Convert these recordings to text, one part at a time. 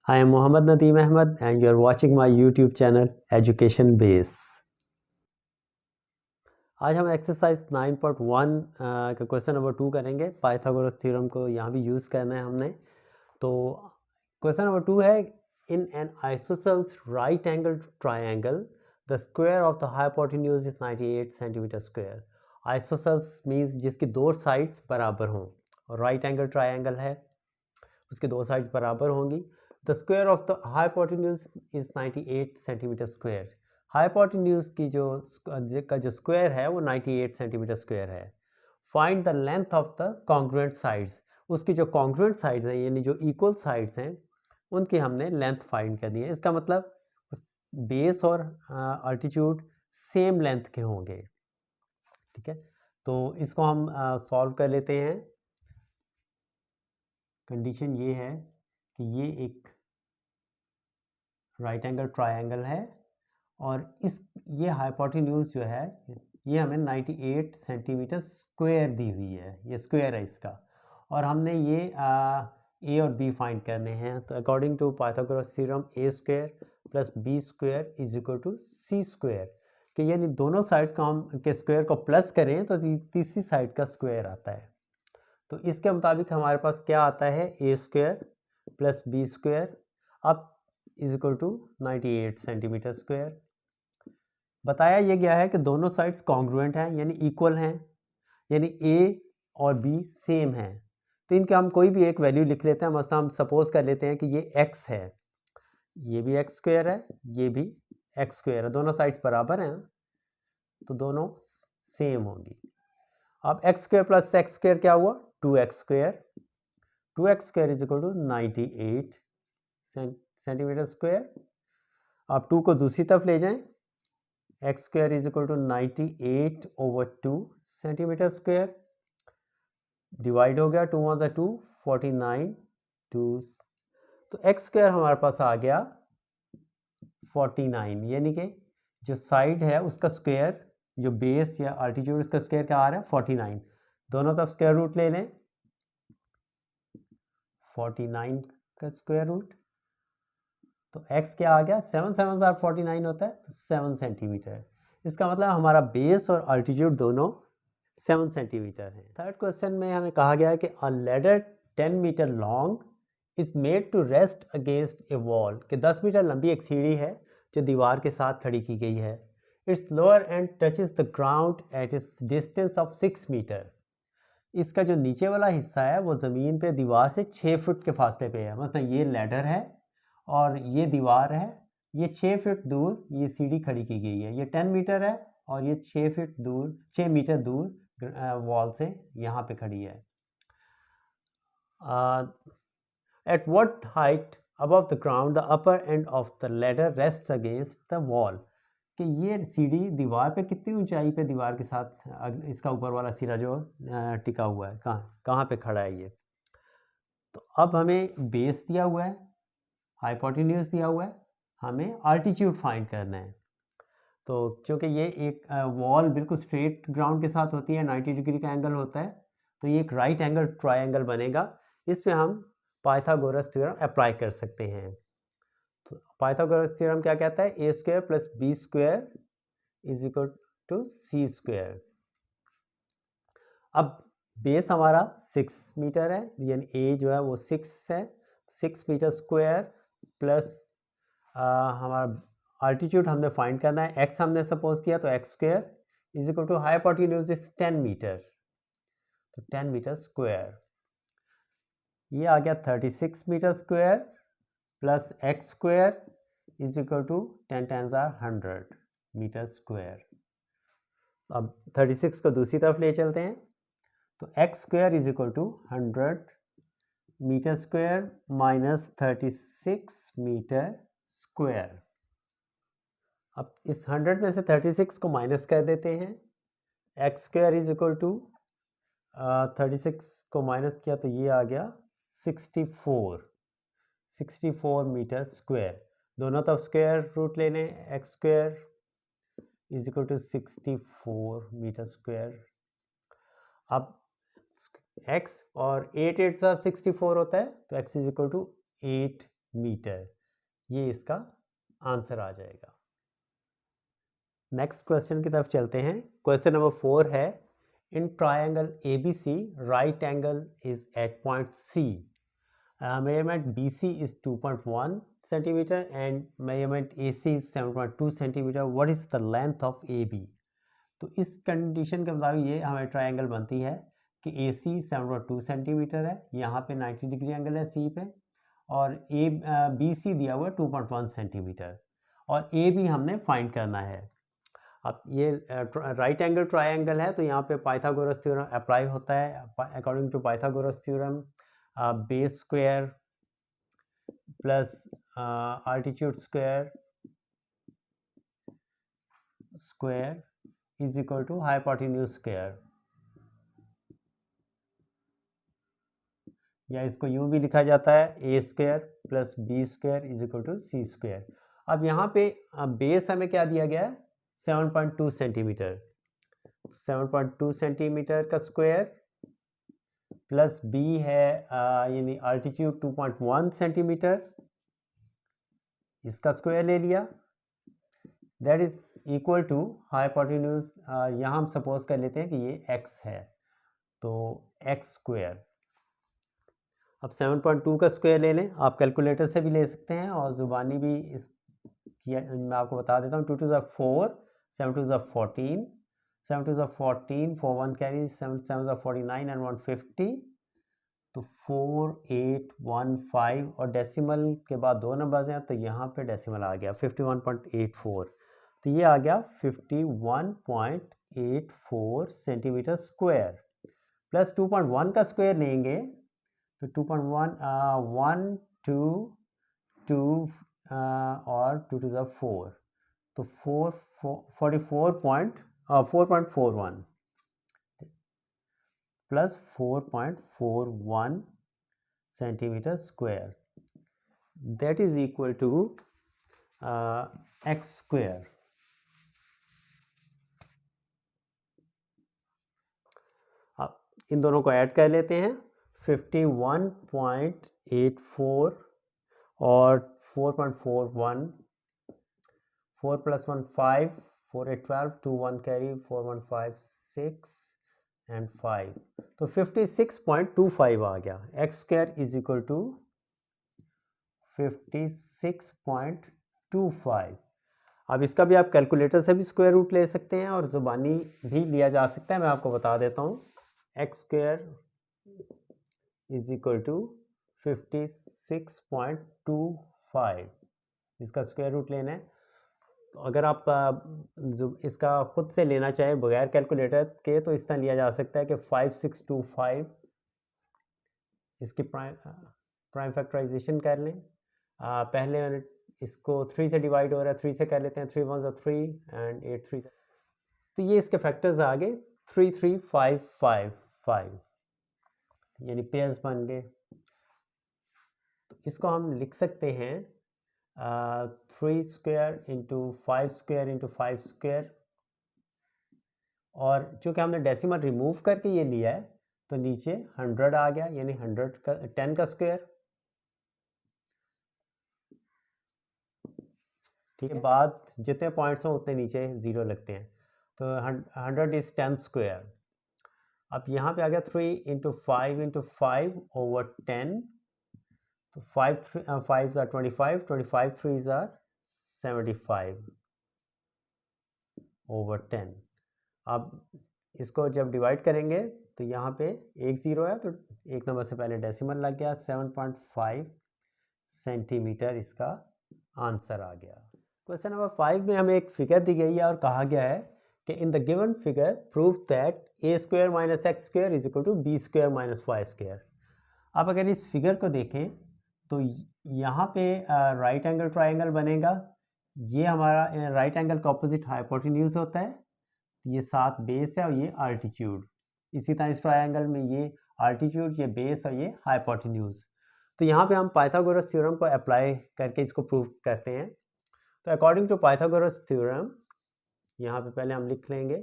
I am Mohammad Nadeem Ahmed and you are watching my YouTube channel Education Base. आज हम exercise 9.1 का question number 2 करेंगे। Pythagoras theorem को यहाँ भी यूज़ करना है हमने। तो क्वेश्चन नंबर 2 है, in an isosceles right angle triangle the square of the hypotenuse is 98 centimetre square. Isosceles means जिसकी दो साइड्स बराबर हों, और राइट एंगल ट्राइंगल है उसकी दो साइड्स बराबर होंगी। The square of the hypotenuse is 98 centimetre square. Hypotenuse की जो स्क्वायर है वो 98 सेंटीमीटर स्क्वायर है। Find the length of the congruent sides. उसकी जो कॉन्ग्रुएंट साइड्स हैं यानी जो इक्वल साइड्स हैं उनकी हमने लेंथ फाइंड कर दी है। इसका मतलब बेस और अल्टीट्यूड सेम लेंथ के होंगे। ठीक है, तो इसको हम सॉल्व कर लेते हैं। कंडीशन ये है कि ये एक राइट एंगल ट्रायंगल है और ये हाइपोटेन्यूज जो है ये हमें 98 सेंटीमीटर स्क्वायर दी हुई है। ये स्क्वायर है इसका, और हमने ये ए और बी फाइंड करने हैं। तो according to Pythagoras theorem A square plus B square is equal to C square, कि यानी दोनों साइड को हम के स्क्वायर को प्लस करें तो तीसरी साइड का स्क्वायर आता है। तो इसके मुताबिक हमारे पास क्या आता है, A square plus B square अब is equal to 98 centimetre square. बताया ये गया है कि दोनों साइड्स कॉन्ग्रुएंट हैं यानी इक्वल हैं, यानी ए और बी सेम हैं। तो इनके हम कोई भी एक वैल्यू लिख लेते हैं। मसलन हम सपोज कर लेते हैं कि ये x है, ये भी एक्स स्क्वायर है, ये भी एक्स स्क्वायर है, दोनों साइड्स बराबर हैं तो दोनों सेम होंगी। अब X square plus x square क्या हुआ, 2x square. 2x square is equal to 98 centimetre square. आप 2 को दूसरी तरफ ले जाएं, X square is equal to 98/2 centimetre square. Divide हो गया, 2 वन ज़ा 2, 49 2। तो एक्स स्क्वायर हमारे पास आ गया 49, यानी कि जो साइड है उसका स्क्वायर, जो बेस या अल्टीट्यूड उसका स्क्वायर क्या आ रहा है 49। दोनों तरफ स्क्वायर रूट ले लें, 49 का स्क्वायर रूट, तो x क्या आ गया, 7 7 49 होता है, तो 7 सेंटीमीटर। इसका मतलब हमारा बेस और अल्टीट्यूड दोनों 7 सेंटीमीटर है। थर्ड क्वेश्चन में हमें कहा गया है कि a ladder 10 metre long is made to rest against a wall, कि 10 मीटर लंबी एक सीढ़ी है जो दीवार के साथ खड़ी की गई है। Its lower end touches the ground at its distance of 6 metre. इसका जो नीचे वाला हिस्सा है वो ज़मीन पे दीवार से 6 फुट के फासले पे है। मतलब ये लैडर है और ये दीवार है, ये 6 फीट दूर ये सीढ़ी खड़ी की गई है। ये 10 मीटर है और ये 6 मीटर दूर वॉल से यहाँ पे खड़ी है। At what height above the ground the upper end of the ladder rest against the wall, कि ये सीढ़ी दीवार पे कितनी ऊंचाई पे दीवार के साथ इसका ऊपर वाला सिरा जो टिका हुआ है, कहाँ पे खड़ा है ये। तो अब हमें बेस दिया हुआ है, हाइपोटेन्यूज दिया हुआ है, हमें अल्टीट्यूड फाइंड करना है। तो क्योंकि ये एक वॉल बिल्कुल स्ट्रेट ग्राउंड के साथ होती है, 90 डिग्री का एंगल होता है, तो ये एक राइट एंगल ट्रायंगल बनेगा। इस पे हम पाइथागोरस थ्योरम अप्लाई कर सकते हैं। तो पाइथागोरस थ्योरम क्या कहता है, A square plus B square is equal to C square. अब बेस हमारा 6 मीटर है, यानी ए जो है वो 6 है, 6 मीटर स्क्वायर प्लस हमारा अल्टीट्यूड हमने फाइंड करना है, एक्स हमने सपोज किया, तो X square is equal to hypotenuse is 10 metre, तो 10 मीटर स्क्वायर। ये आ गया 36 metre square plus x square is equal to 10 × 100 metre square. अब 36 को दूसरी तरफ ले चलते हैं, तो X square is equal to 100 metre square minus 36 metre square. अब इस 100 में से 36 को माइनस कर देते हैं, X square is equal to 36 को माइनस किया तो ये आ गया 64 मीटर स्क्वायर। दोनों तरफ स्क्वायर रूट ले लें, x square is equal to 64 metre square. अब x और 8 8 64 होता है, तो x is equal to 8 metre. ये इसका आंसर आ जाएगा। नेक्स्ट क्वेश्चन की तरफ चलते हैं। क्वेश्चन नंबर 4 है, in triangle ABC right angle is at point C, measurement BC is 2.1 centimeter and measurement AC is 7.2 centimeter. What is the length of AB? तो इस कंडीशन के मुताबिक ये हमें ट्रायंगल बनती है कि AC 7.2 सेंटीमीटर है, यहाँ पे 90 डिग्री एंगल है C पे, और BC दिया हुआ है 2.1 सेंटीमीटर, और AB हमने फाइंड करना है। अब ये राइट एंगल ट्रायंगल है, तो यहाँ पे पाइथागोरस थ्योरम अप्लाई होता है। According to Pythagoras theorem, base square plus altitude square is equal to hypotenuse square, या इसको यूं भी लिखा जाता है A square plus B square is equal to C square. अब यहाँ पे बेस हमें क्या दिया गया है, 7.2 सेंटीमीटर, 7.2 सेंटीमीटर का स्क्वायर प्लस बी है यानी अल्टीट्यूड 2.1 सेंटीमीटर, इसका स्क्वायर ले लिया, that is equal to hypotenuse, यहाँ हम सपोज कर लेते हैं कि ये x है, तो x स्क्वायर। अब 7.2 का स्क्वायर ले लें, आप कैलकुलेटर से भी ले सकते हैं और ज़ुबानी भी इस मैं आपको बता देता हूँ। 2 to the 4, 7 to the 14, 7 to the 14, 4 1 carry, 7 7 the 49 and 150, तो 4815, और डेसिमल के बाद दो नंबर्स हैं, तो यहाँ पे डेसिमल आ गया 51.84, तो ये आ गया 51.84 सेंटीमीटर स्क्वायर, प्लस 2.1 का स्क्वायर लेंगे तो 2.1 1 2 2 और 2 to the 4, तो 4.41 plus 4.41 centimetre square, that is equal to x square. अब इन दोनों को ऐड कर लेते हैं, 51.84 और 4.41, 4 plus 1 5, 4 8 12, 2 1 carry, 4 1 5 6 and 5, तो 56.25 आ गया। x square is equal to 56.25। अब इसका भी आप कैलकुलेटर से भी स्क्वायर रूट ले सकते हैं और ज़ुबानी भी लिया जा सकता है, मैं आपको बता देता हूँ। x square is equal to 56.25, इसका स्क्वायर रूट लेना है। तो अगर आप इसका खुद से लेना चाहे बगैर कैलकुलेटर के, तो इस तरह लिया जा सकता है कि 5625, इसकी प्राइम फैक्टराइजेशन कर लें। पहले इसको 3 से डिवाइड हो रहा है, 3 से कर लेते हैं, 3 1 3 एंड 8 3, तो ये इसके फैक्टर्स आ गए 3 3 5 5 5, यानी पेयर्स बन गए। तो इसको हम लिख सकते हैं 3 square into 5 square into 5 square, और चूँकि हमने डेसिमल रिमूव करके ये लिया है तो नीचे 100 आ गया, यानी 100 का 10 का स्क्वायर। ठीक है, बाद जितने पॉइंट्स हों उतने नीचे 0 लगते हैं, तो 100 इज 10 स्क्वायर। अब यहाँ पे आ गया 3 इंटू 5 इंटू 5 ओवर 10, तो 5 5 are 25, 25 3s are 75 ओवर 10। अब इसको जब डिवाइड करेंगे तो यहाँ पे एक 0 है, तो एक नंबर से पहले डेसिमल लग गया, 7.5 सेंटीमीटर इसका आंसर आ गया। क्वेश्चन नंबर 5 में हमें एक फिगर दी गई है और कहा गया है कि in the given figure prove that a square minus x square is equal to B square minus Y square. अब अगर इस फिगर को देखें तो यहाँ पे राइट एंगल ट्रायंगल बनेगा, ये हमारा राइट एंगल का ऑपोजिट हाइपोटेन्यूज होता है, ये 7 बेस है और ये अल्टीट्यूड। इसी तरह इस ट्रायंगल में ये अल्टीट्यूड, ये बेस और ये हाइपोटेन्यूज। तो यहाँ पे हम पाइथागोरस थ्योरम को अप्लाई करके इसको प्रूव करते हैं। तो अकॉर्डिंग टू पाइथागोरस थ्योरम, यहाँ पे पहले हम लिख लेंगे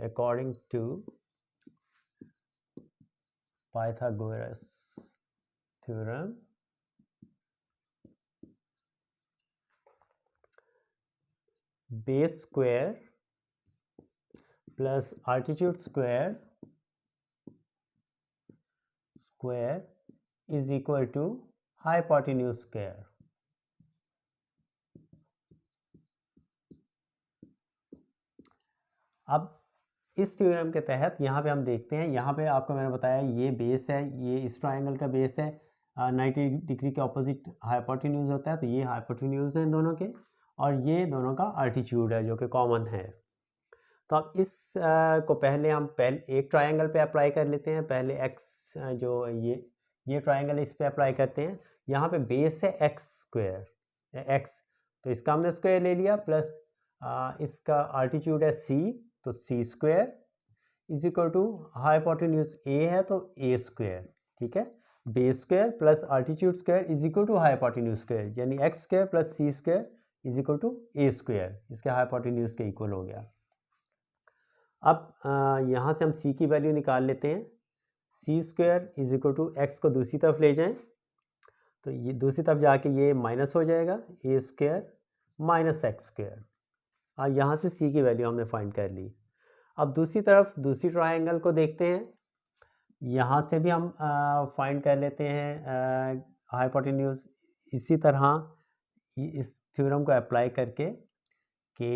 according to Pythagoras theorem, base square plus altitude square is equal to hypotenuse square. अब इस थ्योरम के तहत यहाँ पे हम देखते हैं, यहाँ पे आपको मैंने बताया ये बेस है, ये इस ट्रायंगल का बेस है, 90 डिग्री के ऑपोजिट हाइपोटेन्यूज होता है, तो ये हाइपोटेन्यूज है दोनों के, और ये दोनों का अल्टीट्यूड है जो कि कॉमन है। तो अब इस को पहले हम एक ट्रायंगल पे अप्लाई कर लेते हैं। पहले एक्स जो ये ट्रायंगल इस पे अप्लाई करते हैं। यहाँ पे बेस है एक्स स्क्वायर एक्स, तो इसका हमने स्क्वायर ले लिया, प्लस इसका अल्टीट्यूड है सी, तो C square is equal to hypotenuse A है तो ए स्क्वायर। ठीक है, base square plus altitude square is equal to hypotenuse square, यानी X square plus C square is equal to A square, इसके hypotenuse के equal हो गया। अब यहाँ से हम c की वैल्यू निकाल लेते हैं। C square is equal to X को दूसरी तरफ ले जाएं, तो ये दूसरी तरफ जाके ये माइनस हो जाएगा, ए स्क्वायर माइनस एक्स स्क्वायर। और यहाँ से c की वैल्यू हमने फाइंड कर ली। अब दूसरी तरफ दूसरी ट्रायंगल को देखते हैं, यहाँ से भी हम फाइंड कर लेते हैं हाइपोटेन्यूज इसी तरह इस थ्योरम को अप्लाई करके कि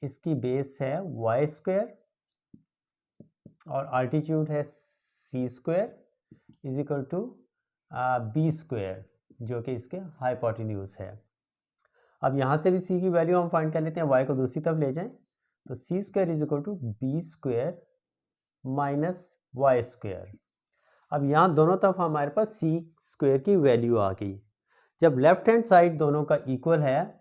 इसकी बेस है वाई स्क्वायर और अल्टीट्यूड है C square is equal to B square, जो कि इसके हाइपोटेन्यूज है। अब यहाँ से भी c की वैल्यू हम फाइंड कर लेते हैं, y को दूसरी तरफ ले जाएं, तो C square is equal to B square minus Y square. अब यहाँ दोनों तरफ हमारे पास सी स्क्वायर की वैल्यू आ गई। जब लेफ्ट हैंड साइड दोनों का इक्वल है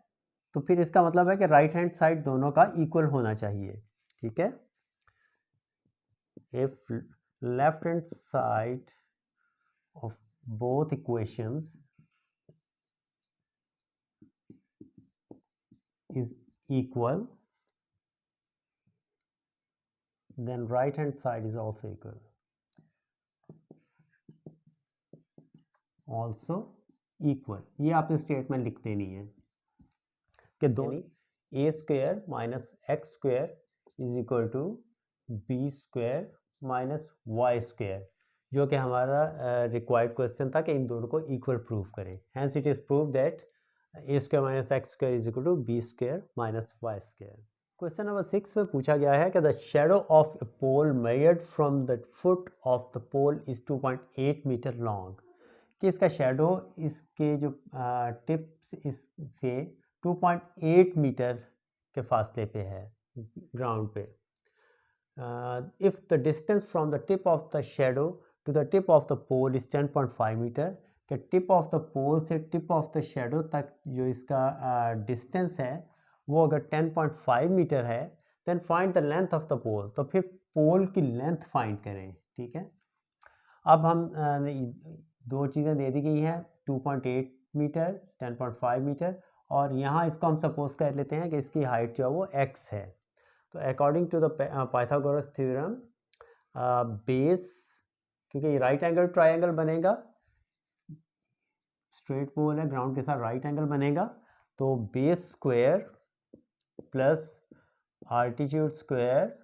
तो फिर इसका मतलब है कि राइट हैंड साइड दोनों का इक्वल होना चाहिए। ठीक है, if left hand side of both equations is equal, then right hand side is also equal, ये आपने स्टेटमेंट लिख देनी है कि दोनों A square minus x square is equal to B square minus Y square, जो कि हमारा रिक्वायर्ड क्वेश्चन था कि इन दोनों को इक्वल प्रूव करें। Hence it is prove that a square minus x square is equal to B square minus Y square. Question number 6 में पूछा गया है कि the shadow of a pole measured from the foot of the pole is 2.8 metre long, कि इसका shadow इसके जो tips इससे 2.8 मीटर के फासले पे है ग्राउंड पे। If the distance from the tip of the shadow to the tip of the pole is 10.5 metre, कि टिप ऑफ द पोल से टिप ऑफ द शेडो तक जो इसका डिस्टेंस है वो अगर 10.5 मीटर है, then find the length of the pole, तो फिर पोल की लेंथ फाइंड करें। ठीक है, अब हम दो चीज़ें दे दी गई हैं, 2.8 मीटर 10.5 मीटर, और यहाँ इसको हम सपोज कर लेते हैं कि इसकी हाइट जो है वो x है। तो according to the Pythagoras theorem base, क्योंकि ये राइट एंगल ट्रायंगल बनेगा, स्ट्रेट पोल है ग्राउंड के साथ राइट एंगल बनेगा, तो base square plus altitude square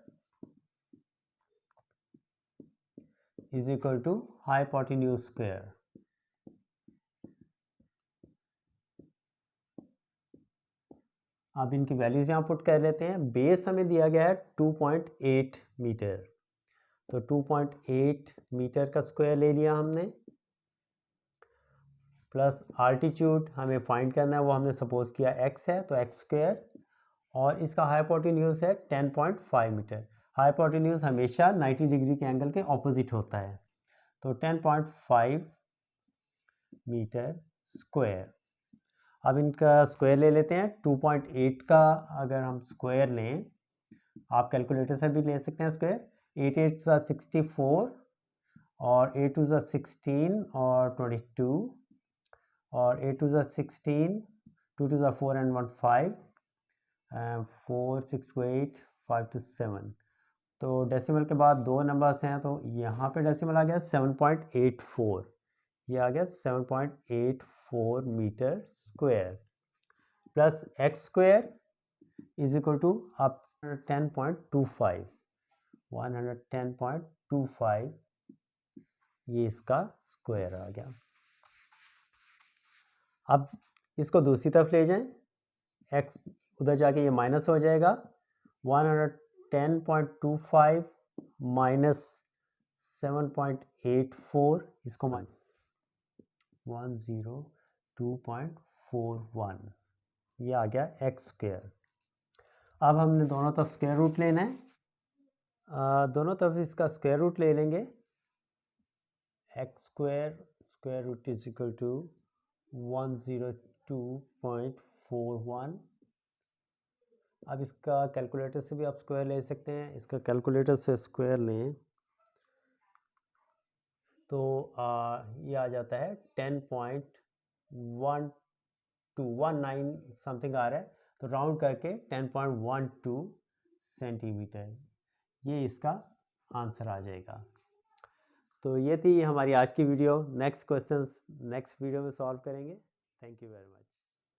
is equal to hypotenuse square. अब इनकी वैल्यूज यहाँ पुट कर लेते हैं। बेस हमें दिया गया है 2.8 मीटर, तो 2.8 मीटर का स्क्वायर ले लिया हमने, प्लस आल्टीट्यूड हमें फाइंड करना है, वो हमने सपोज किया x है तो x स्क्वायर, और इसका हाइपोटेन्यूज है 10.5 मीटर। हाइपोटेन्यूज हमेशा 90 डिग्री के एंगल के ऑपोजिट होता है, तो 10.5 मीटर स्क्वायर। अब इनका स्क्वायर ले लेते हैं। 2.8 का अगर हम स्क्वायर लें, आप कैलकुलेटर से भी ले सकते हैं स्क्वायर, 8 8 64 और 8 2 16 और 22 और 8 2 16, 2 2 4 and 1 5, 4 6 2 8 5 2 7। तो डेसिमल के बाद दो नंबर्स हैं, तो यहाँ पे डेसिमल आ गया 7.84, ये आ गया 7.84 metre square, plus x square is equal to आप 10.25 110.25 ये इसका स्क्वायर आ गया। अब इसको दूसरी तरफ ले जाएं, x उधर जाके ये माइनस हो जाएगा, 110.25 माइनस 7.84 इसको 102.41 ये आ गया एक्स स्क्वायर। अब हमने दोनों तरफ स्क्वायर रूट लेना है, दोनों तरफ इसका स्क्वायर रूट ले लेंगे। X square root is equal to 102.41। अब इसका कैलकुलेटर से भी आप स्क्वायर ले सकते हैं, इसका कैलकुलेटर से स्क्वायर लें तो ये आ जाता है 10.1219 समथिंग आ रहा है, तो राउंड करके 10.12 सेंटीमीटर ये इसका आंसर आ जाएगा। तो ये थी हमारी आज की video. Next questions next video में सॉल्व करेंगे। Thank you very much.